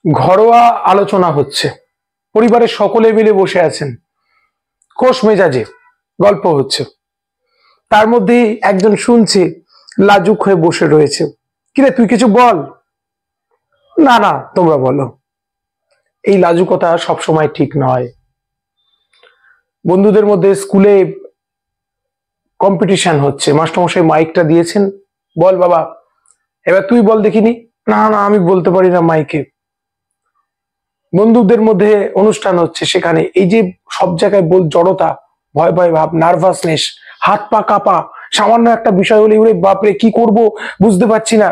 ঘরোয়া আলোচনা হচ্ছে, পরিবারের সকলে মিলে বসে আছেন, খোশ মেজাজে গল্প হচ্ছে, তার মধ্যে একজন শুনছে, লাজুক হয়ে বসে রয়েছে। কিরে তুই কিছু বল। না না তোমরা বলো। এই লাজুকতা সবসময় ঠিক নয়। বন্ধুদের মধ্যে স্কুলে কম্পিটিশন হচ্ছে, মাস্টারমশাই মাইকটা দিয়েছেন, বল বাবা এবার তুই বল দেখিনি। না না আমি বলতে পারি না মাইকে। বন্ধুদের মধ্যে অনুষ্ঠান হচ্ছে, সেখানে এই যে সব জায়গায় জড়তা, ভয় ভয় ভাব, নার্ভাসনেস, হাত পা কাঁপা, সামান্য একটা বিষয় হলে ওরে বাপরে কি করব বুঝতে পারছি না।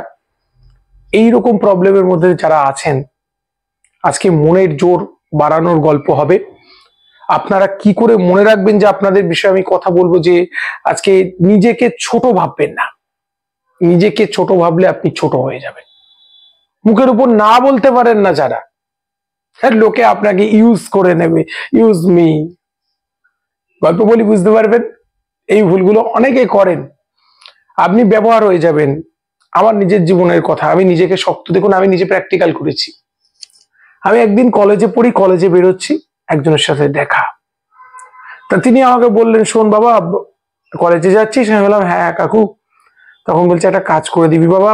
এইরকম প্রবলেমের মধ্যে যারা আছেন, আজকে মনের জোর বাড়ানোর গল্প হবে। আপনারা কি করে মনে রাখবেন যে আপনাদের বিষয়ে আমি কথা বলবো, যে আজকে নিজেকে ছোট ভাববেন না। নিজেকে ছোট ভাবলে আপনি ছোট হয়ে যাবেন। মুখের উপর না বলতে পারেন না যারা, লোকে আপনাকে ইউজ করে নেবে, ইউজ মি। গল্প বলি বুঝতে পারবেন। এই ভুলগুলো অনেকে করেন, আপনি ব্যবহার হয়ে যাবেন। আমার নিজের জীবনের কথা, আমি নিজেকে শক্ত, দেখুন আমি নিজে প্র্যাকটিক্যাল করেছি। আমি একদিন কলেজে পড়ি, কলেজে বেরোচ্ছি, একজনের সাথে দেখা। তা তিনি আমাকে বললেন, শোন বাবা কলেজে যাচ্ছিস? আমি বললাম হ্যাঁ কাকু। তখন বলছে একটা কাজ করে দিবি বাবা,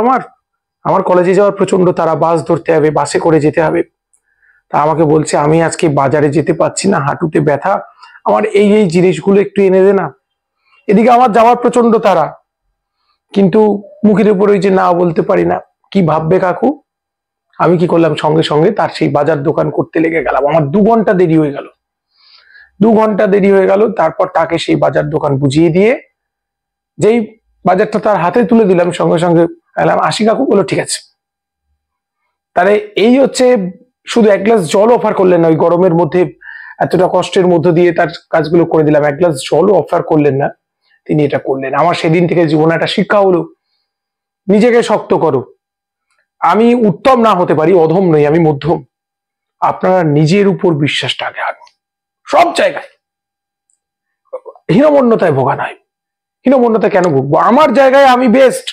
আমার কলেজে যাওয়ার প্রচন্ড তারা, বাস ধরতে হবে, বাসে করে যেতে হবে। তা আমাকে বলছে আমি আজকে বাজারে যেতে পারছি না, হাঁটুতে ব্যথা, আমার এই এই জিনিসগুলো একটু এনে দে না। এদিকে আমার যাওয়ার প্রচন্ড তারা, কিন্তু মুখের উপর ওই যে না বলতে পারি না। কি ভাববে কাকু? আমি কি করলাম, সঙ্গে সঙ্গে তার সেই বাজার দোকান করতে লেগে গেলাম। আমার 2 ঘন্টা দেরি হয়ে গেল, 2 ঘন্টা দেরি হয়ে গেল। তারপর তাকে সেই বাজার দোকান বুঝিয়ে দিয়ে যেই বাজারটা তার হাতে তুলে দিলাম, সঙ্গে সঙ্গে এলাম, আসি কাকু। বলো ঠিক আছে। তাহলে এই হচ্ছে, শুধু 1 গ্লাস জল অফার করলেন না, ওই গরমের মধ্যে এতটা কষ্টের মধ্যে দিয়ে তার কাজগুলো করে দিলাম, 1 গ্লাস জলও অফার করলেন না, তিনি এটা করলেন। আমার সেদিন থেকে জীবনে একটা শিক্ষা হলো, নিজেকে শক্ত করো। আমি উত্তম না হতে পারি, অধম নই, আমি মধ্যম। আপনারা নিজের উপর বিশ্বাসটা আগে আনুন, সব জায়গায়। হীনমন্যতায় ভোগা নয়। হীনমন্যতা কেন ভুগবো? আমার জায়গায় আমি বেস্ট।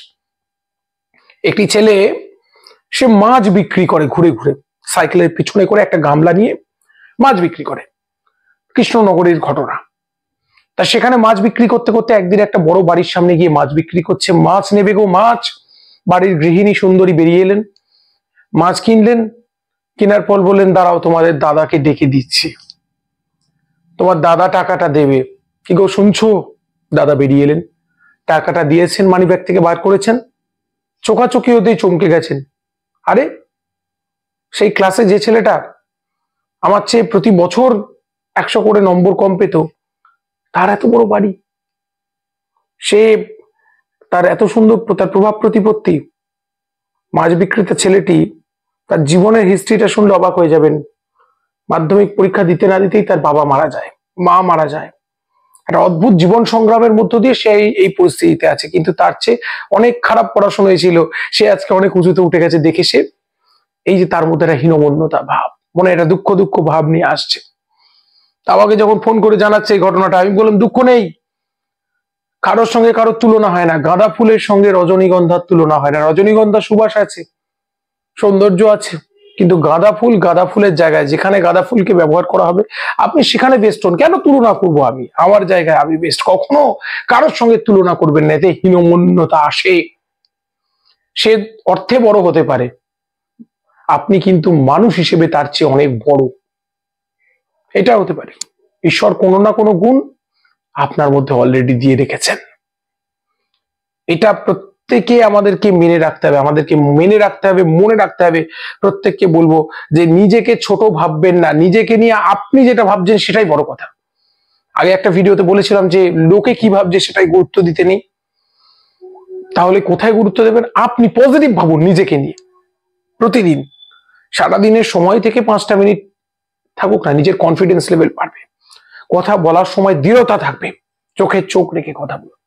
একটি ছেলে, সে মাছ বিক্রি করে, ঘুরে ঘুরে সাইকেলের পিছনে করে একটা গামলা নিয়ে মাছ বিক্রি করে। কৃষ্ণনগরের ঘটনা। তা সেখানে মাছ বিক্রি করতে করতে একদিন একটা বড় বাড়ির সামনে গিয়ে মাছ বিক্রি করছে। মাছ নেবে গো মাছ। বাড়ির গৃহিণী সুন্দরী বেরিয়ে এলেন, মাছ কিনলেন। কেনার পর বললেন দাঁড়াও তোমাদের দাদাকে ডেকে দিচ্ছি, তোমার দাদা টাকাটা দেবে। কি গো শুনছো? দাদা বেরিয়ে এলেন, টাকাটা দিয়েছেন, মানি ব্যাগ থেকে বার করেছেন, চোখাচোখি হতেই চমকে গেছেন। আরে সেই ক্লাসে যে ছেলেটা আমার চেয়ে প্রতি বছর 100 করে নম্বর কম পেত, তার এত বড় বাড়ি, সে তার এত সুন্দর তার প্রভাব প্রতিপত্তি। মাছ বিক্রেতা ছেলেটি, তার জীবনের হিস্ট্রিটা শুনলে অবাক হয়ে যাবেন। মাধ্যমিক পরীক্ষা দিতে না দিতেই তার বাবা মারা যায়, মা মারা যায়। একটা অদ্ভুত জীবন সংগ্রামের মধ্য দিয়ে সে এই পরিস্থিতিতে আছে, কিন্তু তার চেয়ে অনেক খারাপ পড়াশোনা হয়েছিল, সে আজকে অনেক উঁচুতে উঠে গেছে। দেখে সে এই যে তার মধ্যে একটা হীনমন্যতা ভাব, মনে একটা দুঃখ দুঃখ ভাব নিয়ে আসছে। আমাকে যখন ফোন করে জানাচ্ছে এই ঘটনাটা, আমি বললাম দুঃখ নেই, কারোর সঙ্গে কারোর তুলনা হয় না। গাঁদা ফুলের সঙ্গে রজনীগন্ধার তুলনা হয় না। রজনীগন্ধা সুবাস আছে, সৌন্দর্য আছে, কিন্তু গাঁদা ফুলের জায়গায়, যেখানে গাঁদা ফুলকে ব্যবহার করা হবে, আপনি সেখানে বেস্ট হন। কেন তুলনা করবো? আমি আমার জায়গায় আমি বেস্ট। কখনো কারোর সঙ্গে তুলনা করবেন না, এতে হীনমন্যতা আসে। সে অর্থে বড় হতে পারে, আপনি কিন্তু মানুষ হিসেবে তার চেয়ে অনেক বড়, এটা হতে পারে। ঈশ্বর কোনো না কোনো গুণ আপনার মধ্যে অলরেডি দিয়ে রেখেছেন। এটা প্রত্যেকে আমাদেরকে মেনে রাখতে হবে, মনে রাখতে হবে। প্রত্যেককে বলবো যে নিজেকে ছোট ভাববেন না, নিজেকে নিয়ে আপনি যেটা ভাবছেন সেটাই বড় কথা। আগে একটা ভিডিওতে বলেছিলাম যে লোকে কি ভাবছে সেটাই গুরুত্ব দিতে নেই। তাহলে কোথায় গুরুত্ব দেবেন? আপনি পজিটিভ ভাবুন নিজেকে নিয়ে। প্রতিদিন সারাদিনের সময় থেকে 5টা মিনিট থাকুক না, নিজের কনফিডেন্স লেভেল বাড়বে। কথা বলার সময় দৃঢ়তা থাকবে, চোখে চোখ রেখে কথা বলুন।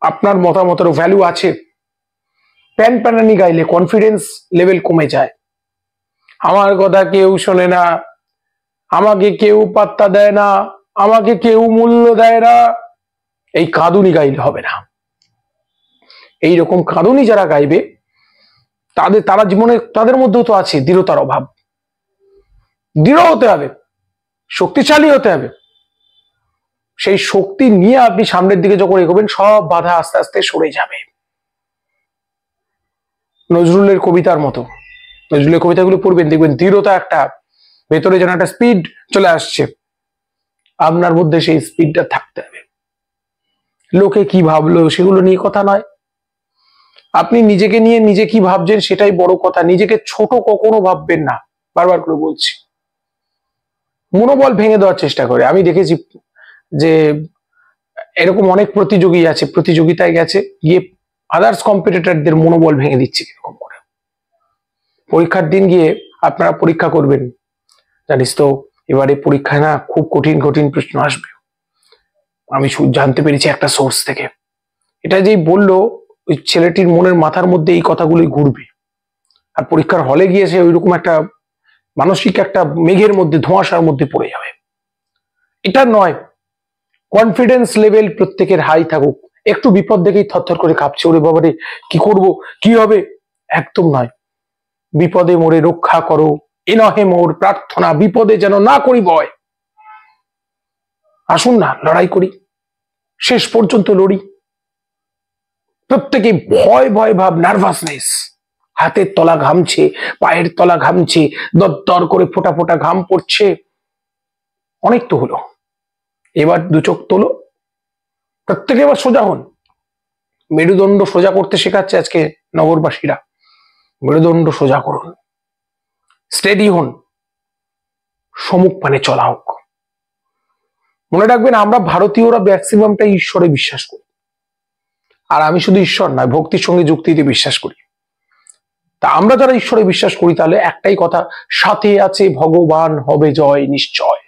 আপনার মতামতেরও ভ্যালু আছে। প্যান প্যানানি গাইলে কনফিডেন্স লেভেল কমে যায়। আমার কথা কেউ শোনে না, আমাকে কেউ পাত্তা দেয় না, আমাকে কেউ মূল্য দেয় না, এই কাঁদুনি গাইলে হবে না। এইরকম কাঁদুনি যারা গাইবে, তারা জীবনে, তাদের মধ্যেও তো আছে দৃঢ়তার অভাব। দৃঢ় হতে হবে, শক্তিশালী হতে হবে। সেই শক্তি নিয়ে আপনি সামনের দিকে যখন এগোবেন, সব বাধা আস্তে আস্তে সরে যাবে। নজরুলের কবিতার মতো, নজরুলের কবিতাগুলো পড়বেন, দেখবেন দৃঢ়তা একটা, ভেতরে যেন একটা স্পিড চলে আসছে। আপনার মধ্যে সেই স্পিডটা থাকতে হবে। লোকে কি ভাবলো সেগুলো নিয়ে কথা নয়, আপনি নিজেকে নিয়ে নিজে কি ভাবছেন সেটাই বড় কথা। নিজেকে ছোট কখনো ভাববেন না, বারবার করে বলছি। মনোবল ভেঙে দেওয়ার চেষ্টা করে। আমি দেখেছি যে এরকম অনেক প্রতিযোগী আছে, প্রতিযোগিতায় গেছে, গিয়ে আদার্স কম্পিটিটরদের মনোবল ভেঙে দিচ্ছে এরকম করে। পরীক্ষার দিন গিয়ে আপনারা পরীক্ষা করবেন, জানিস তো এবারে পরীক্ষায় না খুব কঠিন কঠিন প্রশ্ন আসবে, আমি জানতে পেরেছি একটা সোর্স থেকে। এটা যেই বললো, ওই ছেলেটির মনের মাথার মধ্যে এই কথাগুলোই ঘুরবে, আর পরীক্ষার হলে গিয়ে সে ওইরকম একটা মানসিক একটা মেঘের মধ্যে, ধোঁয়াশার মধ্যে পড়ে যাবে। এটা নয়, কনফিডেন্স লেভেল প্রত্যেকের হাই থাকুক। একটু বিপদ দেখেই থরথর করে কাঁপছে, ওরে বাবারে কি করব, কি হবে, একদম নয়। বিপদে মোরে রক্ষা করো, এ নহে মোর প্রার্থনা, বিপদে যেন না করি ভয়। আসুন না লড়াই করি, শেষ পর্যন্ত লড়ি। প্রত্যেকে ভয় ভয় ভাব, নার্ভাসনেস, হাতের তলা ঘামছে, পায়ের তলা ঘামছে, দরদর করে ফোটা ফোটা ঘাম পড়ছে। অনেক তো হলো, এবার দু চোখ তোলো, প্রত্যেকে এবার সোজা হন। মেরুদণ্ড সোজা করতে শেখাচ্ছে আজকে নগরবাসীরা। মেরুদণ্ড সোজা করুন, স্টেডি হন, সম্মুখ পানে চলা হোক। মনে রাখবেন, আমরা ভারতীয়রা ম্যাক্সিমামটা ঈশ্বরে বিশ্বাস করি। আর আমি শুধু ঈশ্বর নয়, ভক্তির সঙ্গে যুক্তিতে বিশ্বাস করি। তা আমরা যারা ঈশ্বরে বিশ্বাস করি, তাহলে একটাই কথা, সাথে আছে ভগবান, হবে জয় নিশ্চয়।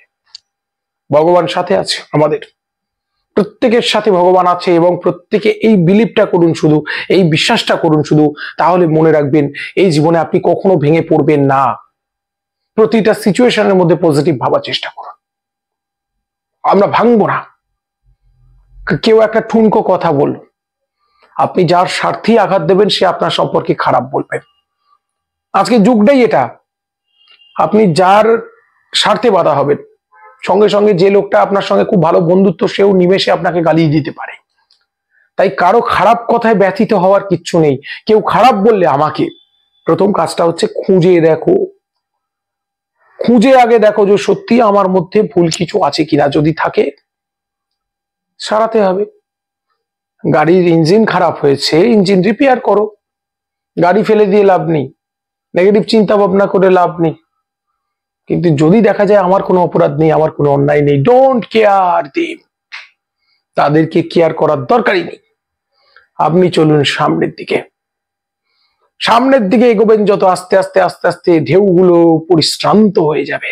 ভগবান সাথে আছে, আমাদের প্রত্যেকের সাথে ভগবান আছে। এবং প্রত্যেকে এই বিলিভটা করুন, শুধু এই বিশ্বাসটা করুন শুধু, তাহলে মনে রাখবেন এই জীবনে আপনি কখনো ভেঙে পড়বেন না। প্রতিটা সিচুয়েশনের মধ্যে পজিটিভ ভাবার চেষ্টা করুন। আমরা ভাঙবো না। কেউ একটা ঠুনকো কথা বলল, আপনি যার স্বার্থে আঘাত দেবেন সে আপনার সম্পর্কে খারাপ বলবেন। আজকে যুগটাই এটা, আপনি যার স্বার্থে বাধা হবেন, সঙ্গে সঙ্গে যে লোকটা আপনার সঙ্গে খুব ভালো বন্ধুত্ব, সেও নিমেষে আপনাকে গালি দিতে পারে। তাই কারো খারাপ কথায় ব্যথিত হওয়ার কিচ্ছু নেই। কেউ খারাপ বললে আমাকে প্রথম কাজটা হচ্ছে খুঁজে দেখো, খুঁজে আগে দেখো যে সত্যি আমার মধ্যে ভুল কিছু আছে কিনা। যদি থাকে সারাতে হবে। গাড়ির ইঞ্জিন খারাপ হয়েছে, ইঞ্জিন রিপেয়ার করো, গাড়ি ফেলে দিয়ে লাভ নেই, নেগেটিভ চিন্তা ভাবনা করে লাভ নেই। কিন্তু যদি দেখা যায় আমার কোনো অপরাধ নেই, আমার কোনো অন্যায় নেই, ডোন্ট কেয়ার দেম, তাদেরকে কেয়ার করার দরকারই নেই। আপনি চলুন সামনের দিকে, সামনের দিকে এগোবেন যত, আস্তে আস্তে আস্তে আস্তে ঢেউগুলো পরিশ্রান্ত হয়ে যাবে,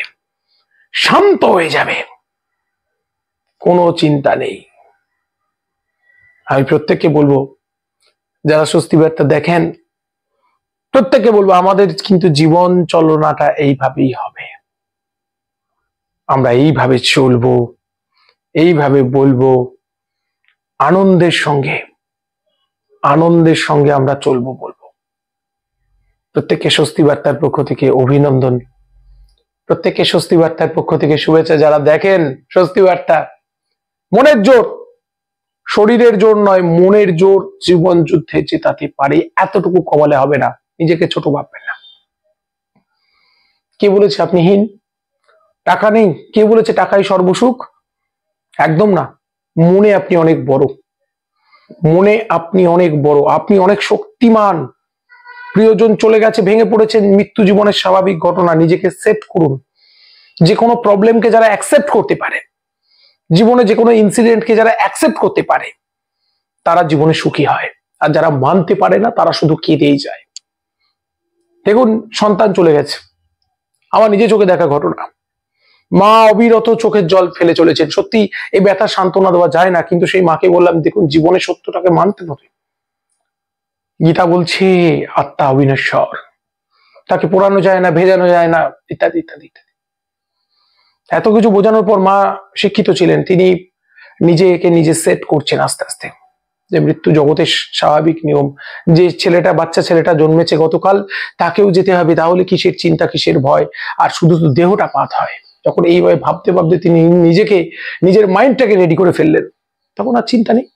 শান্ত হয়ে যাবে, কোনো চিন্তা নেই। আমি প্রত্যেককে বলবো, যারা স্বস্তি বার্তা দেখেন, প্রত্যেককে বলবো আমাদের কিন্তু জীবন চলনাটা এইভাবেই হবে। আমরা এইভাবে চলবো, এইভাবে বলবো, আনন্দের সঙ্গে, আনন্দের সঙ্গে আমরা চলবো বলবো। প্রত্যেককে স্বস্তি বার্তার পক্ষ থেকে অভিনন্দন, প্রত্যেককে স্বস্তি বার্তার পক্ষ থেকে শুভেচ্ছা। যারা দেখেন স্বস্তি বার্তা, মনের জোর, শরীরের জোর নয়, মনের জোর জীবন যুদ্ধে জেতাতে পারে, এতটুকু কমালে হবে না। নিজেকে ছোট ভাববেন না। কে বলেছে আপনি হীন? টাকা নেই? কে বলেছে টাকাই সর্বসুখ? একদম না। মনে আপনি অনেক বড়, মনে আপনি অনেক বড়, আপনি অনেক শক্তিমান। প্রিয়জন চলে গেছে, ভেঙে পড়েছেন, মৃত্যু জীবনের স্বাভাবিক ঘটনা। নিজেকে সেট করুন। যে কোনো প্রবলেমকে যারা অ্যাকসেপ্ট করতে পারে, জীবনে যে কোনো ইনসিডেন্টকে যারা অ্যাকসেপ্ট করতে পারে, তারা জীবনে সুখী হয়। আর যারা মানতে পারে না, তারা শুধু কেঁদেই যায়। দেখুন, সন্তান চলে গেছে, আমার নিজে চোখে দেখা ঘটনা। মা অবিরত চোখের জল ফেলে চলেছেন। সত্যি এই ব্যথা সান্ত্বনা দেওয়া যায় না, কিন্তু সেই মাকে বললাম, দেখুন জীবনে সত্যটাকে মানতে হবে। গীতা বলছে আত্মা অবিনশ্বর, তাকে পোড়ানো যায় না, ভেজানো যায় না, ইত্যাদি ইত্যাদি ইত্যাদি। এত কিছু বোঝানোর পর মা শিক্ষিত ছিলেন, তিনি নিজেকে নিজে সেট করছেন আস্তে আস্তে। যে মৃত্যু জগতের স্বাভাবিক নিয়ম, যে বাচ্চা ছেলেটা জন্মেছে গতকাল, তাকেও যেতে হবে, তাহলে কিসের চিন্তা, কিসের ভয়, আর শুধু তো দেহটা পাত হয়। যখন এইভাবে ভাবতে ভাবতে তিনি নিজের মাইন্ডটাকে রেডি করে ফেললেন, তখন আর চিন্তা নেই,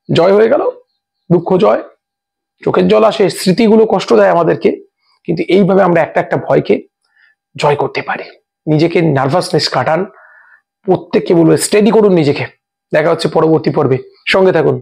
জয় হয়ে গেল, দুঃখ জয়, চোখের জল আসে, স্মৃতিগুলো কষ্ট দেয় আমাদেরকে, কিন্তু এইভাবে আমরা একটা একটা ভয়কে জয় করতে পারি। নিজেকে নার্ভাসনেস কাটান, প্রত্যেককে বলবো স্টেডি করুন নিজেকে। দেখা হচ্ছে পরবর্তী পর্বে, সঙ্গে থাকুন।